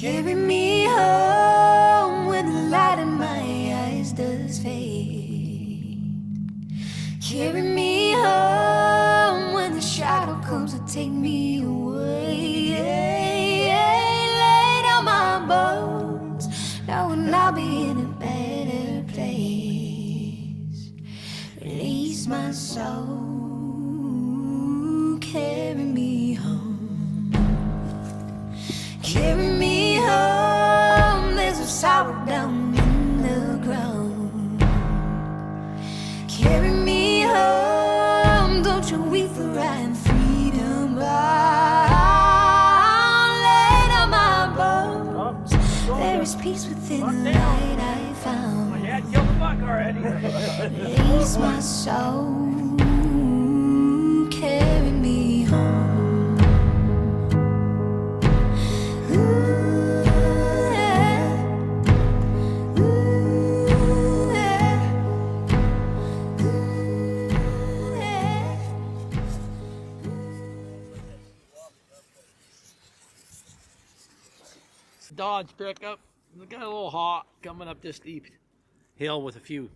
Carry me home when the light in my eyes does fade. Carry me home when the shadow comes to take me away. Lay down my bones, knowing I'll be in a better place. Release my soul, carry me home. Carry me home, there's a sorrow down in the ground. Carry me home, don't you weep for I am freedom bound. Lay down my bones, there is peace within the light I found. Release my soul, carry me home. Dodge pickup. It got a little hot coming up this steep hill with a few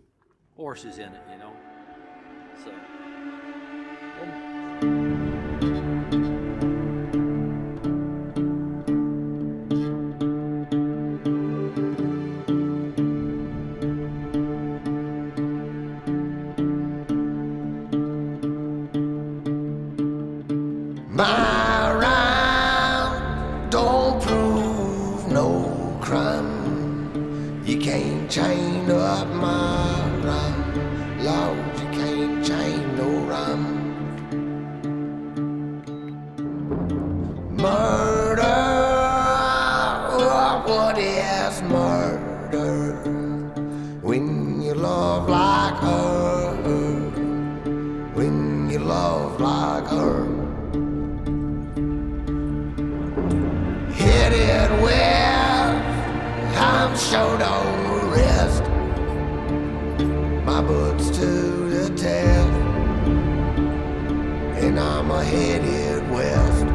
horses in it, you know. So. My rhyme don't prove no crime. You can't chain up my rhyme, Lord, you can't chain no rhyme. Murder, what is murder? When you love like her, when you love like her. Hit it well, I'm sure don't rest. My book's to the test, and I'm headed west.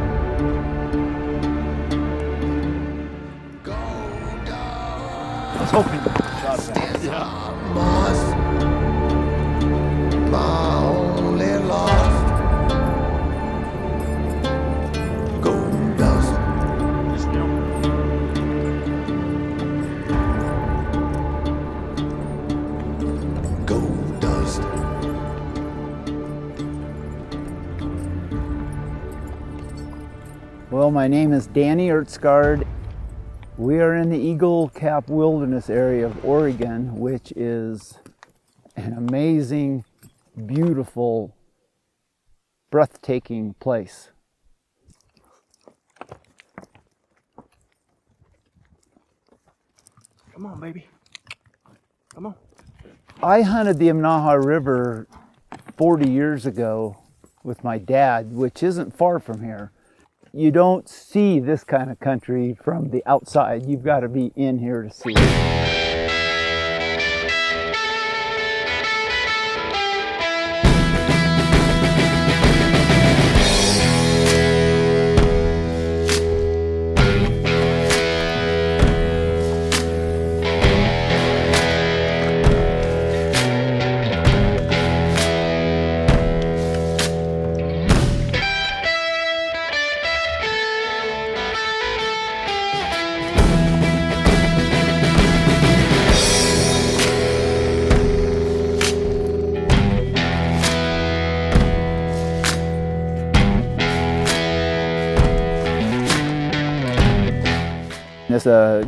Go down. I was hoping you shot that. My only lost. Gold dust. Gold dust. Well, my name is Danny Ertzgard. We are in the Eagle Cap Wilderness area of Oregon, which is an amazing, beautiful, breathtaking place. Come on, baby. Come on. I hunted the Imnaha River 40 years ago with my dad, which isn't far from here. You don't see this kind of country from the outside. You've got to be in here to see it. This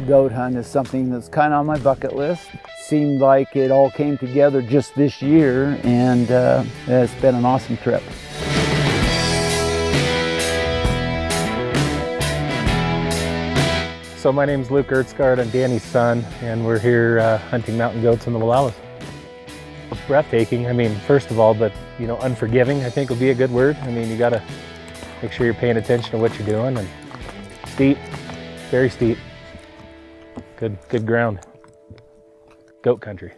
goat hunt is something that's kind of on my bucket list. Seemed like it all came together just this year, and it's been an awesome trip. So my name's Luke Ertzgard, I'm Danny's son, and we're here hunting mountain goats in the Wallowas. Breathtaking, I mean, first of all, but you know, unforgiving, I think would be a good word. I mean, you gotta make sure you're paying attention to what you're doing, and steep, very steep. Good ground. Goat country.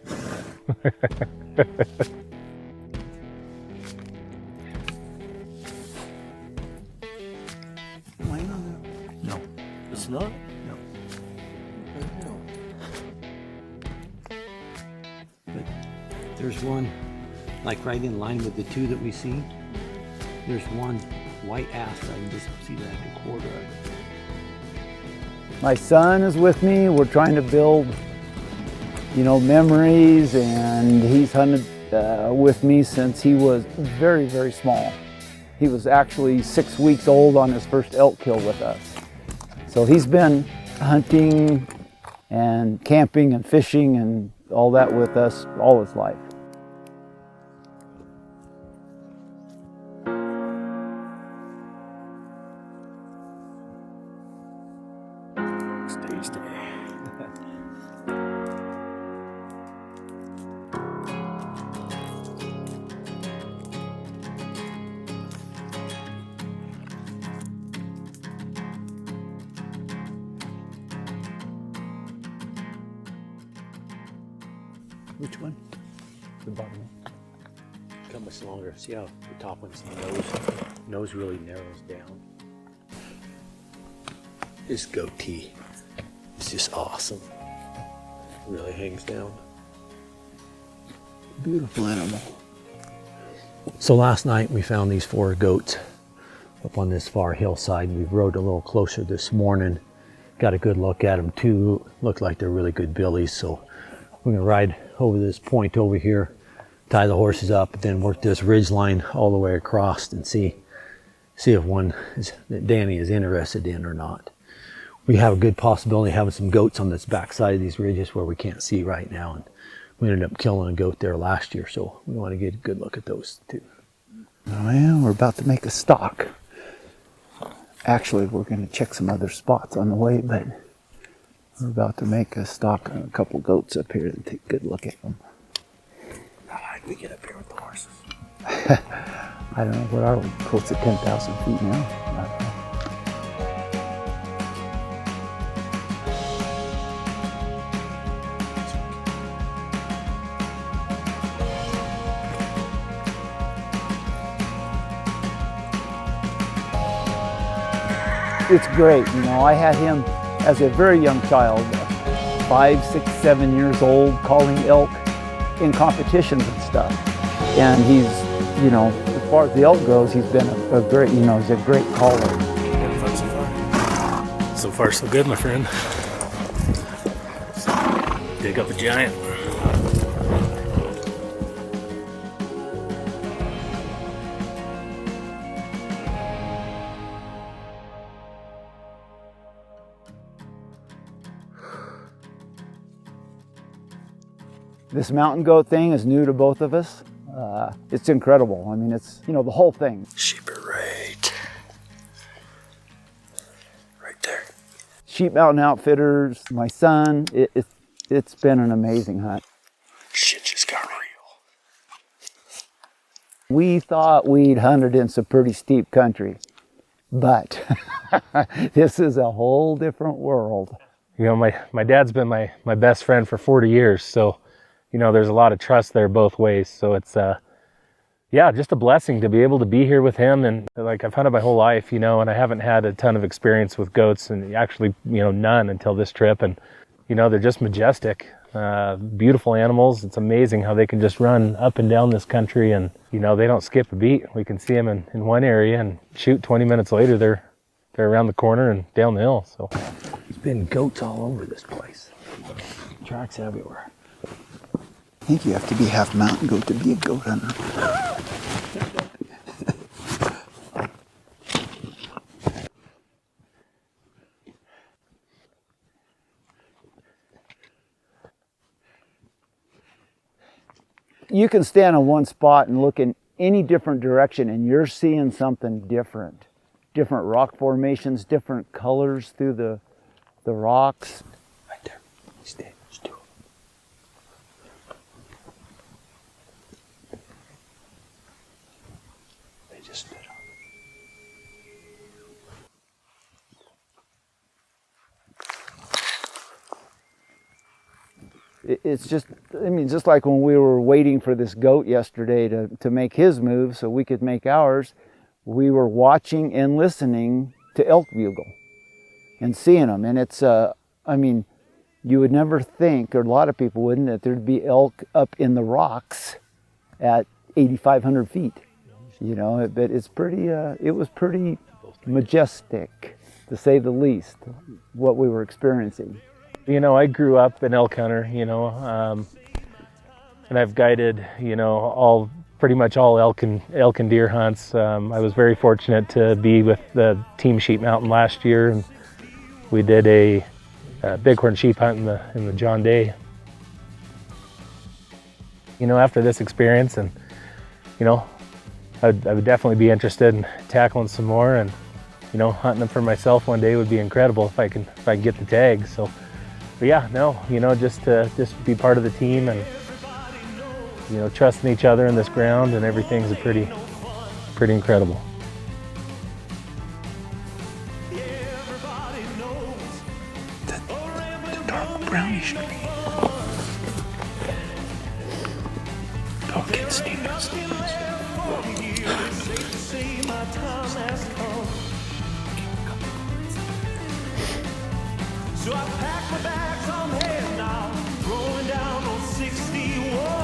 No, it's not? No. There's one, like right in line with the two that we see. There's one white ass. I can just see like a quarter of it. My son is with me. We're trying to build, memories, and he's hunted with me since he was very, very small. He was actually 6 weeks old on his first elk kill with us. So he's been hunting and camping and fishing and all that with us all his life. It's tasty. Which one? The bottom. How much longer? See how the top one's nose really narrows down. His goatee is just awesome. Really hangs down. Beautiful animal. So last night we found these 4 goats up on this far hillside. We rode a little closer this morning. Got a good look at them too. Look like they're really good billies. So we're gonna ride over this point over here, tie the horses up, then work this ridge line all the way across and see if one that Danny is interested in or not. We have a good possibility of having some goats on this backside of these ridges where we can't see right now, and we ended up killing a goat there last year, so we want to get a good look at those too. Oh yeah, we're about to make a stock. Actually, we're going to check some other spots on the way, but we're about to make a stock on a couple goats up here and take a good look at them. How did we get up here with the horses? I don't know, what are we, close to 10,000 feet now? It's great, I had him as a very young child, 5, 6, 7 years old, calling elk in competitions and stuff. And he's, as far as the elk goes, he's been a great, he's a great caller. Having fun so far? So far, so good, my friend. Let's dig up a giant. This mountain goat thing is new to both of us. It's incredible. I mean, it's, the whole thing. Sheep are right there. Sheep Mountain Outfitters, my son, it's been an amazing hunt. Shit just got real. We thought we'd hunted in some pretty steep country, but this is a whole different world. My dad's been my best friend for 40 years, so there's a lot of trust there both ways. So it's, just a blessing to be able to be here with him. And I've hunted my whole life, and I haven't had a ton of experience with goats, and actually, none until this trip. And, they're just majestic, beautiful animals. It's amazing how they can just run up and down this country, and, they don't skip a beat. We can see them in one area and shoot 20 minutes later, they're around the corner and down the hill. So There's been goats all over this place. Tracks everywhere. I think you have to be half mountain goat to be a goat hunter. You can stand on one spot and look in any different direction and you're seeing something different. Different rock formations, different colors through the rocks. Right there. Stay. There's 2 of them. They just stood up. It's just, just like when we were waiting for this goat yesterday to make his move so we could make ours, we were watching and listening to elk bugle and seeing them. And it's, you would never think, or a lot of people wouldn't, that there'd be elk up in the rocks at 8,500 feet. You know, but it's pretty, it was pretty majestic, to say the least, what we were experiencing. You know, I grew up an elk hunter, you know, and I've guided, you know, pretty much all elk and deer hunts. I was very fortunate to be with the Team Sheep Mountain last year, and we did a bighorn sheep hunt in the John Day. You know, after this experience, and you know, I would definitely be interested in tackling some more, and you know, hunting them for myself one day would be incredible if I can get the tag. So, but yeah, no, you know, just be part of the team, and you know, trusting each other in this ground and everything's pretty incredible. The dark brownish green. Dog gets Stevens. So I pack my bags, I'm heading out, rolling down on 61.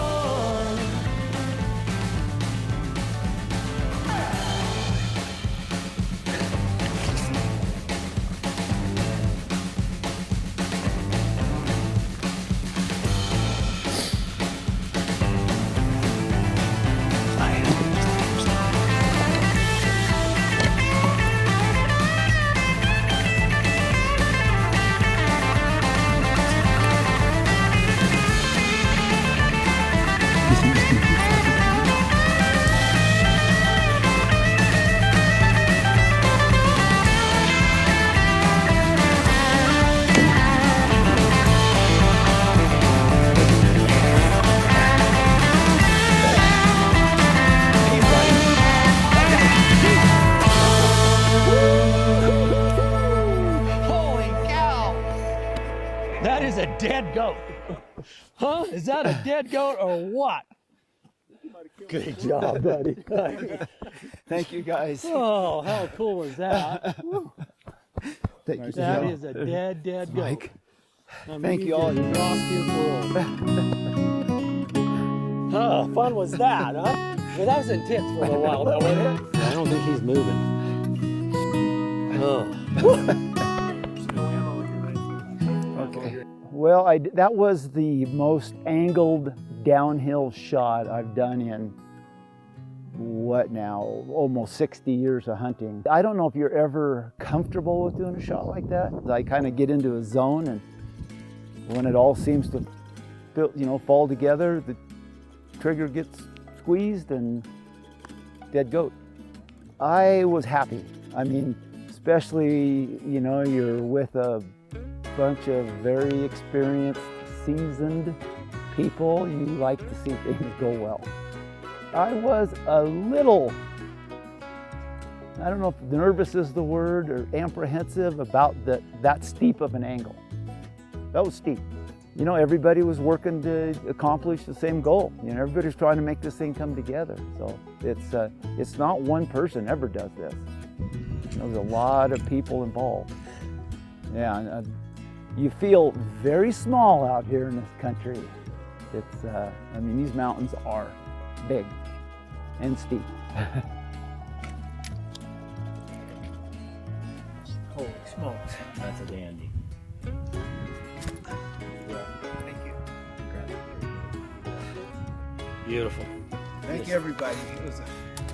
That is a dead goat. Huh? Is that a dead goat or what? Good job, buddy. Thank you, guys. Oh, how cool was that? Thank you, That Joe. is a dead goat. Mike. I mean, Thank you all. just rocked his world. Oh, fun was that, huh? Well, that was intense for a little while, though, wasn't it? I don't think he's moving. Oh. Okay. Well, that was the most angled downhill shot I've done in, what now, almost 60 years of hunting. I don't know if you're ever comfortable with doing a shot like that. I kind of get into a zone, and when it all seems to fall together, the trigger gets squeezed and dead goat. I was happy. I mean, especially, you know, you're with a bunch of very experienced, seasoned people. You like to see things go well. I was a little, I don't know if nervous is the word, or apprehensive about that steep of an angle. That was steep. You know, everybody was working to accomplish the same goal. You know, everybody's trying to make this thing come together. So it's not one person ever does this. There's a lot of people involved. Yeah, and, you feel very small out here in this country. It's, I mean, these mountains are big and steep. Holy smokes. That's a dandy. Thank you. Beautiful. Thank you, everybody. It was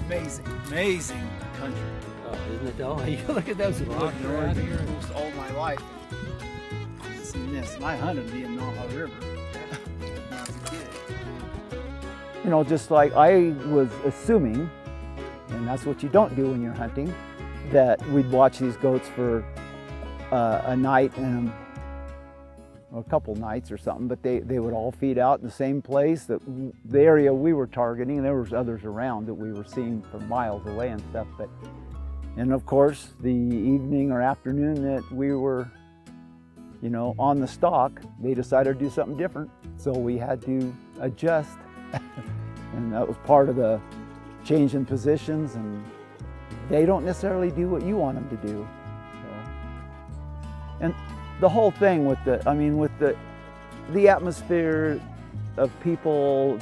amazing, amazing country. Oh, isn't it though? You look at those rocks I've around been here. almost all my life. Seen this, and I hunted the Imnaha River when I was a kid. You know, just like I was assuming, and that's what you don't do when you're hunting, that we'd watch these goats for a night and a couple nights or something, but they would all feed out in the same place. That the area we were targeting, there was others around that we were seeing from miles away and stuff. And of course, the evening or afternoon that we were, you know, on the stalk, they decided to do something different. So we had to adjust. And that was part of the change in positions, and they don't necessarily do what you want them to do. So, and the whole thing with the atmosphere of people,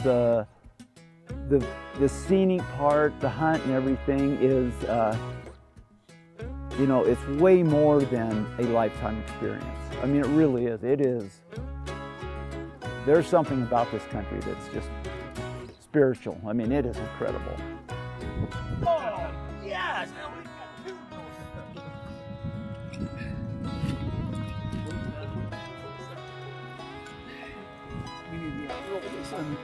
the scenic part, the hunt and everything is, you know, it's way more than a lifetime experience. I mean, it really is. It is. There's something about this country that's just spiritual. I mean, it is incredible. Oh, yes! We need to roll this one.